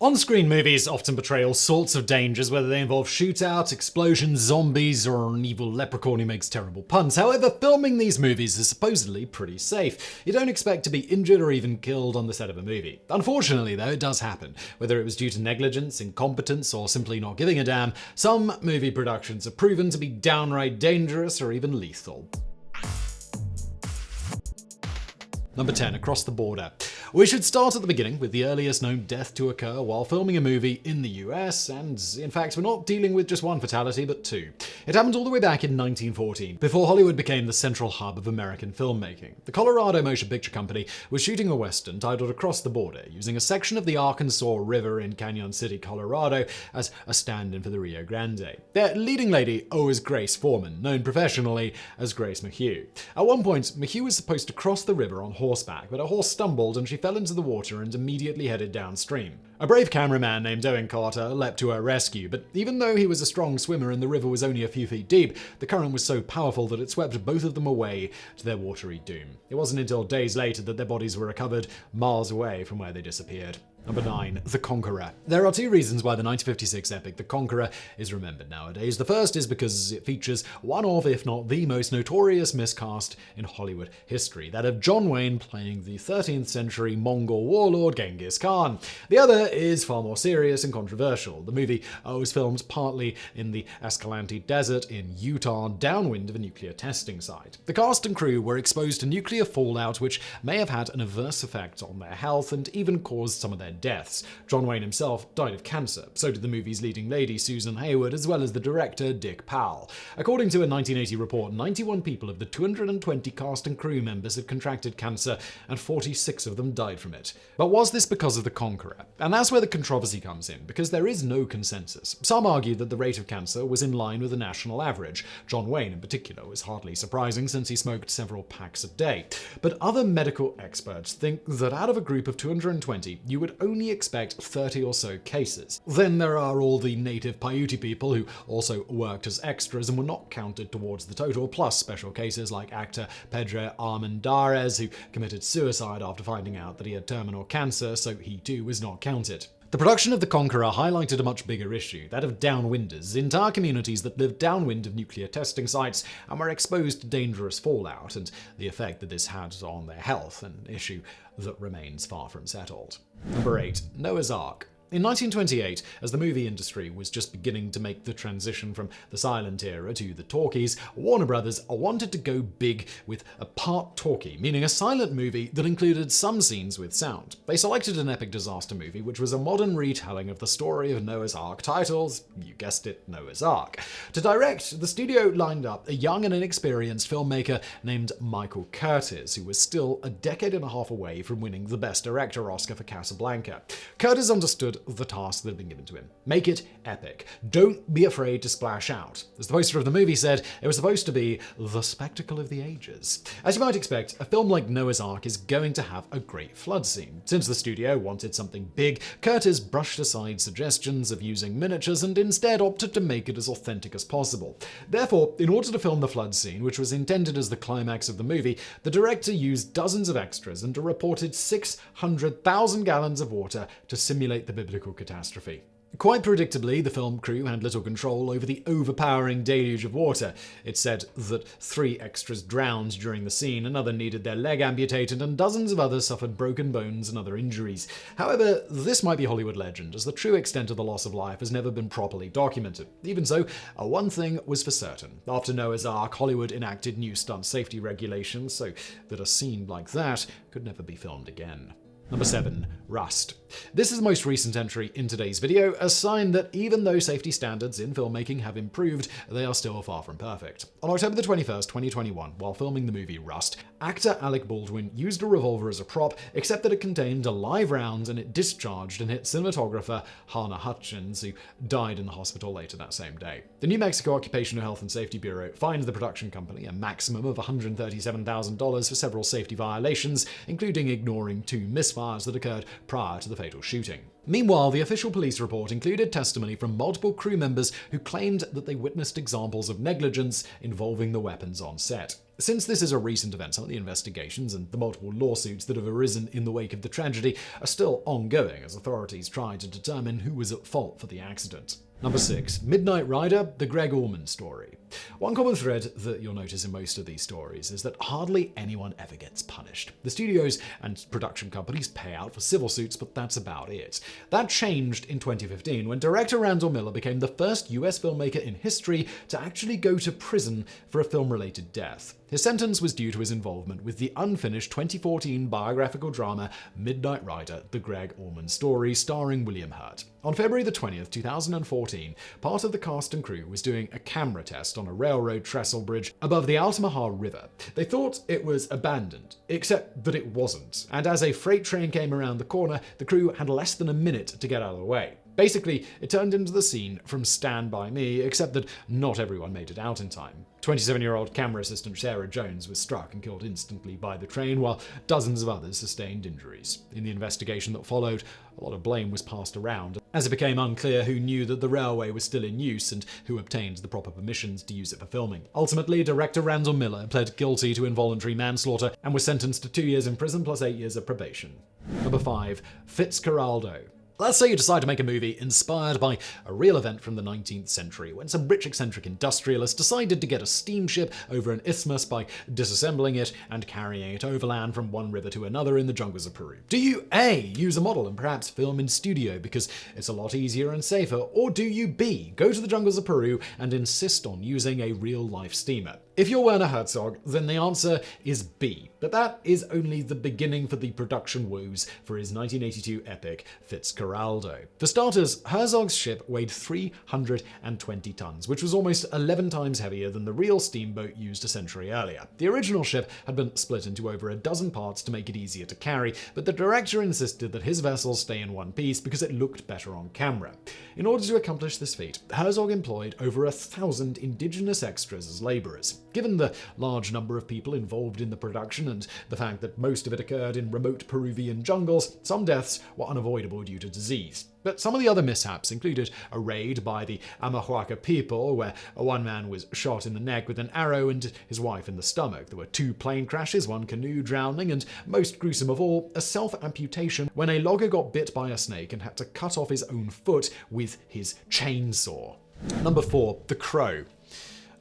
On-screen movies often portray all sorts of dangers, whether they involve shootouts, explosions, zombies, or an evil leprechaun who makes terrible puns. However, filming these movies is supposedly pretty safe. You don't expect to be injured or even killed on the set of a movie. Unfortunately, though, it does happen. Whether it was due to negligence, incompetence, or simply not giving a damn, some movie productions are proven to be downright dangerous or even lethal. Number 10. Across the border. We should start at the beginning with the earliest known death to occur while filming a movie in the US, and in fact we're not dealing with just one fatality but two. It happened all the way back in 1914, before Hollywood became the central hub of American filmmaking. The Colorado Motion Picture Company was shooting a western titled Across the Border, using a section of the Arkansas River in Canyon City, Colorado as a stand-in for the Rio Grande. Their leading lady was Grace Foreman, known professionally as Grace McHugh. At one point, McHugh was supposed to cross the river on horseback, but her horse stumbled and she fell into the water and immediately headed downstream. A brave cameraman named Owen Carter leapt to her rescue, but even though he was a strong swimmer and the river was only a few feet deep, the current was so powerful that it swept both of them away to their watery doom. It wasn't until days later that their bodies were recovered miles away from where they disappeared. Number 9. The Conqueror. There are two reasons why the 1956 epic The Conqueror is remembered nowadays. The first is because it features one of, if not the most notorious miscast in Hollywood history, that of John Wayne playing the 13th century Mongol warlord Genghis Khan. The other is far more serious and controversial. The movie was filmed partly in the Escalante Desert in Utah, downwind of a nuclear testing site. The cast and crew were exposed to nuclear fallout which may have had an adverse effect on their health and even caused some of their deaths. John Wayne himself died of cancer, so did the movie's leading lady Susan Hayward, as well as the director Dick Powell. According to a 1980 report, 91 people of the 220 cast and crew members had contracted cancer, and 46 of them died from it. But was this because of The Conqueror? And that's where the controversy comes in, because there is no consensus. Some argue that the rate of cancer was in line with the national average. John Wayne, in particular, was hardly surprising since he smoked several packs a day. But other medical experts think that out of a group of 220, you would only expect 30 or so cases. Then there are all the native Paiute people who also worked as extras and were not counted towards the total, plus special cases like actor Pedro Armendariz, who committed suicide after finding out that he had terminal cancer, so he too was not counted. The production of The Conqueror highlighted a much bigger issue, that of downwinders, entire communities that lived downwind of nuclear testing sites and were exposed to dangerous fallout, and the effect that this had on their health, an issue that remains far from settled. Number 8. Noah's Ark. In 1928, as the movie industry was just beginning to make the transition from the silent era to the talkies, Warner Brothers wanted to go big with a part talkie, meaning a silent movie that included some scenes with sound. They selected an epic disaster movie, which was a modern retelling of the story of Noah's Ark, titled, you guessed it, Noah's Ark. To direct, the studio lined up a young and inexperienced filmmaker named Michael Curtiz, who was still a decade and a half away from winning the Best Director Oscar for Casablanca. Curtiz understood the task that had been given to him. Make it epic. Don't be afraid to splash out. As the poster of the movie said, it was supposed to be the spectacle of the ages. As you might expect, a film like Noah's Ark is going to have a great flood scene. Since the studio wanted something big, Curtiz brushed aside suggestions of using miniatures and instead opted to make it as authentic as possible. Therefore, in order to film the flood scene, which was intended as the climax of the movie, the director used dozens of extras and a reported 600,000 gallons of water to simulate the biblical catastrophe. Quite predictably, the film crew had little control over the overpowering deluge of water. It's said that 3 extras drowned during the scene, another needed their leg amputated, and dozens of others suffered broken bones and other injuries. However, this might be Hollywood legend, as the true extent of the loss of life has never been properly documented. Even so, one thing was for certain. After Noah's Ark, Hollywood enacted new stunt safety regulations so that a scene like that could never be filmed again. Number 7. Rust. This is the most recent entry in today's video, a sign that even though safety standards in filmmaking have improved, they are still far from perfect. On October 21st, 2021, while filming the movie Rust, actor Alec Baldwin used a revolver as a prop, except that it contained a live round and it discharged and hit cinematographer Hannah Hutchins, who died in the hospital later that same day. The New Mexico Occupational Health and Safety Bureau fined the production company a maximum of $137,000 for several safety violations, including ignoring 2 misfires that occurred prior to the fatal shooting. Meanwhile, the official police report included testimony from multiple crew members who claimed that they witnessed examples of negligence involving the weapons on set. Since this is a recent event, some of the investigations and the multiple lawsuits that have arisen in the wake of the tragedy are still ongoing as authorities try to determine who was at fault for the accident. Number 6. Midnight Rider, the Greg Allman story. One common thread that you'll notice in most of these stories is that hardly anyone ever gets punished. The studios and production companies pay out for civil suits, but that's about it. That changed in 2015 when director Randall Miller became the first US filmmaker in history to actually go to prison for a film-related death. His sentence was due to his involvement with the unfinished 2014 biographical drama Midnight Rider, the Greg Allman story, starring William Hurt. On February 20th, 2014, part of the cast and crew was doing a camera test on a railroad trestle bridge above the Altamaha River. They thought it was abandoned, except that it wasn't, and as a freight train came around the corner, the crew had less than a minute to get out of the way. Basically, it turned into the scene from Stand By Me, except that not everyone made it out in time. 27-year-old camera assistant Sarah Jones was struck and killed instantly by the train, while dozens of others sustained injuries. In the investigation that followed, a lot of blame was passed around, as it became unclear who knew that the railway was still in use and who obtained the proper permissions to use it for filming. Ultimately, director Randall Miller pled guilty to involuntary manslaughter and was sentenced to 2 years in prison plus 8 years of probation. Number 5. Fitzgeraldo. Let's say you decide to make a movie inspired by a real event from the 19th century, when some rich eccentric industrialist decided to get a steamship over an isthmus by disassembling it and carrying it overland from one river to another in the jungles of Peru. Do you A, use a model and perhaps film in studio because it's a lot easier and safer, or do you B, go to the jungles of Peru and insist on using a real-life steamer? If you're Werner Herzog, then the answer is B, but that is only the beginning for the production woes for his 1982 epic Fitzgeraldo. For starters, Herzog's ship weighed 320 tons, which was almost 11 times heavier than the real steamboat used a century earlier. The original ship had been split into over a dozen parts to make it easier to carry, but the director insisted that his vessel stay in one piece because it looked better on camera. In order to accomplish this feat, Herzog employed over 1,000 indigenous extras as laborers. Given the large number of people involved in the production and the fact that most of it occurred in remote Peruvian jungles, some deaths were unavoidable due to disease. But some of the other mishaps included a raid by the Amahuaca people, where one man was shot in the neck with an arrow and his wife in the stomach. There were 2 plane crashes, 1 canoe drowning, and most gruesome of all, a self-amputation when a logger got bit by a snake and had to cut off his own foot with his chainsaw. Number 4. The Crow.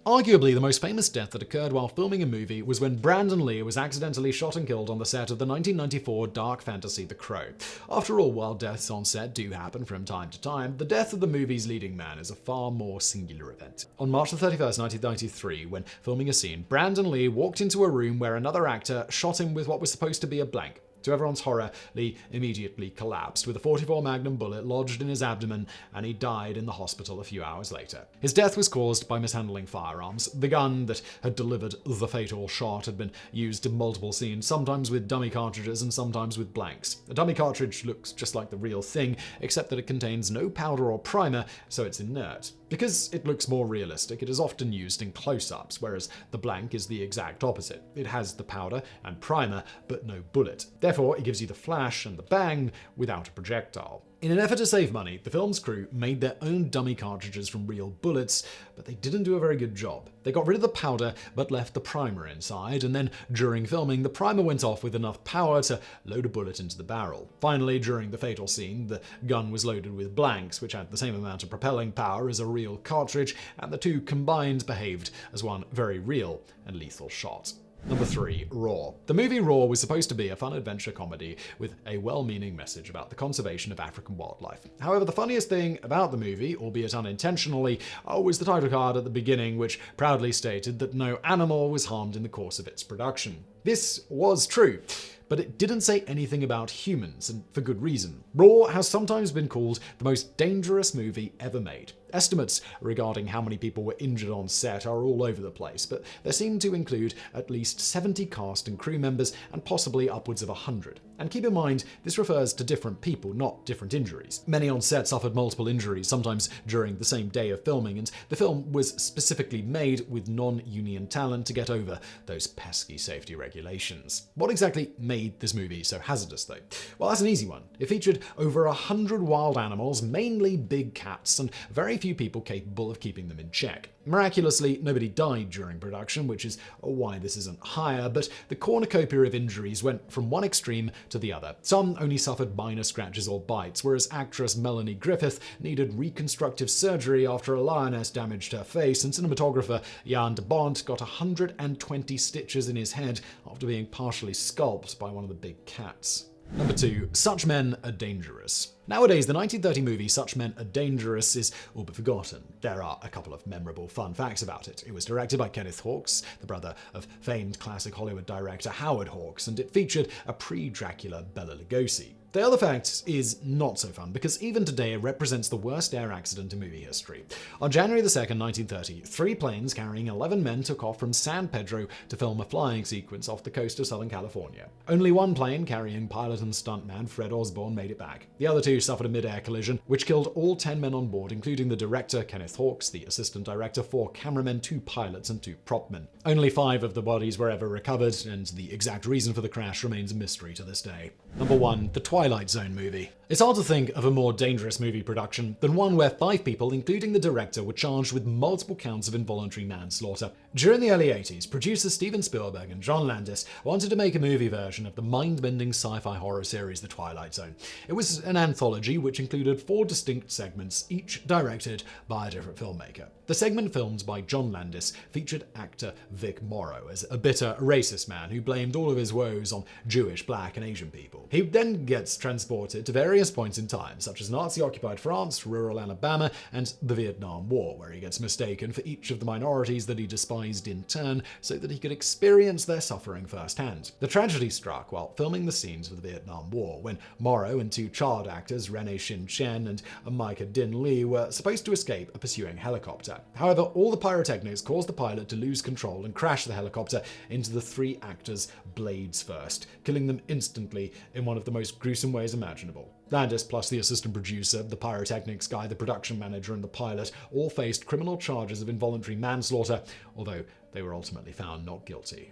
Arguably, the most famous death that occurred while filming a movie was when Brandon Lee was accidentally shot and killed on the set of the 1994 dark fantasy The Crow. After all, while deaths on set do happen from time to time, the death of the movie's leading man is a far more singular event. On March 31st, 1993, when filming a scene, Brandon Lee walked into a room where another actor shot him with what was supposed to be a blank. To everyone's horror, Lee immediately collapsed with a .44 Magnum bullet lodged in his abdomen, and he died in the hospital a few hours later. His death was caused by mishandling firearms. The gun that had delivered the fatal shot had been used in multiple scenes, sometimes with dummy cartridges and sometimes with blanks. A dummy cartridge looks just like the real thing, except that it contains no powder or primer, so it's inert. Because it looks more realistic, it is often used in close-ups, whereas the blank is the exact opposite. It has the powder and primer, but no bullet. Therefore, it gives you the flash and the bang without a projectile. In an effort to save money, the film's crew made their own dummy cartridges from real bullets, but they didn't do a very good job. They got rid of the powder, but left the primer inside, and then during filming, the primer went off with enough power to load a bullet into the barrel. Finally, during the fatal scene, the gun was loaded with blanks, which had the same amount of propelling power as a real cartridge, and the two combined behaved as one very real and lethal shot. Number 3. Raw. The movie Raw was supposed to be a fun adventure comedy with a well-meaning message about the conservation of African wildlife. However, the funniest thing about the movie, albeit unintentionally, was the title card at the beginning, which proudly stated that no animal was harmed in the course of its production. This was true, but it didn't say anything about humans, and for good reason. Raw has sometimes been called the most dangerous movie ever made. Estimates regarding how many people were injured on set are all over the place, but they seem to include at least 70 cast and crew members and possibly upwards of 100. And keep in mind, this refers to different people, not different injuries. Many on set suffered multiple injuries, sometimes during the same day of filming, and the film was specifically made with non-union talent to get over those pesky safety regulations. What exactly made made this movie so hazardous, though? Well, that's an easy one. It featured over 100 wild animals, mainly big cats, and very few people capable of keeping them in check. Miraculously, nobody died during production, which is why this isn't higher, but the cornucopia of injuries went from one extreme to the other. Some only suffered minor scratches or bites, whereas actress Melanie Griffith needed reconstructive surgery after a lioness damaged her face, and cinematographer Jan de Bont got 120 stitches in his head after being partially scalped by one of the big cats. Number 2. Such Men Are Dangerous. Nowadays, the 1930 movie Such Men Are Dangerous is all but forgotten. There are a couple of memorable fun facts about it. It was directed by Kenneth Hawkes, the brother of famed classic Hollywood director Howard Hawks, and it featured a pre-Dracula Bela Lugosi. The other fact is not so fun, because even today it represents the worst air accident in movie history. On January 2nd, 1930, 3 planes carrying 11 men took off from San Pedro to film a flying sequence off the coast of Southern California. Only one plane carrying pilot and stuntman Fred Osborne made it back. The other 2 suffered a mid-air collision, which killed all 10 men on board, including the director, Kenneth Hawkes, the assistant director, 4 cameramen, 2 pilots, and 2 propmen. Only 5 of the bodies were ever recovered, and the exact reason for the crash remains a mystery to this day. Number 1. The Twilight Zone movie. It's hard to think of a more dangerous movie production than one where 5 people, including the director, were charged with multiple counts of involuntary manslaughter. During the early 80s, producers Steven Spielberg and John Landis wanted to make a movie version of the mind-bending sci-fi horror series The Twilight Zone. It was an anthology which included 4 distinct segments, each directed by a different filmmaker. The segment filmed by John Landis featured actor Vic Morrow as a bitter, racist man who blamed all of his woes on Jewish, Black, and Asian people. He then gets transported to various points in time, such as Nazi-occupied France, rural Alabama, and the Vietnam War, where he gets mistaken for each of the minorities that he despised in turn so that he could experience their suffering firsthand. The tragedy struck while filming the scenes of the Vietnam War, when Morrow and 2 child actors, Renee Shin Chen and Micah Din Lee, were supposed to escape a pursuing helicopter. However, all the pyrotechnics caused the pilot to lose control and crash the helicopter into the 3 actors' blades first, killing them instantly in one of the most gruesome ways imaginable. Landis, plus the assistant producer, the pyrotechnics guy, the production manager, and the pilot all faced criminal charges of involuntary manslaughter, although they were ultimately found not guilty.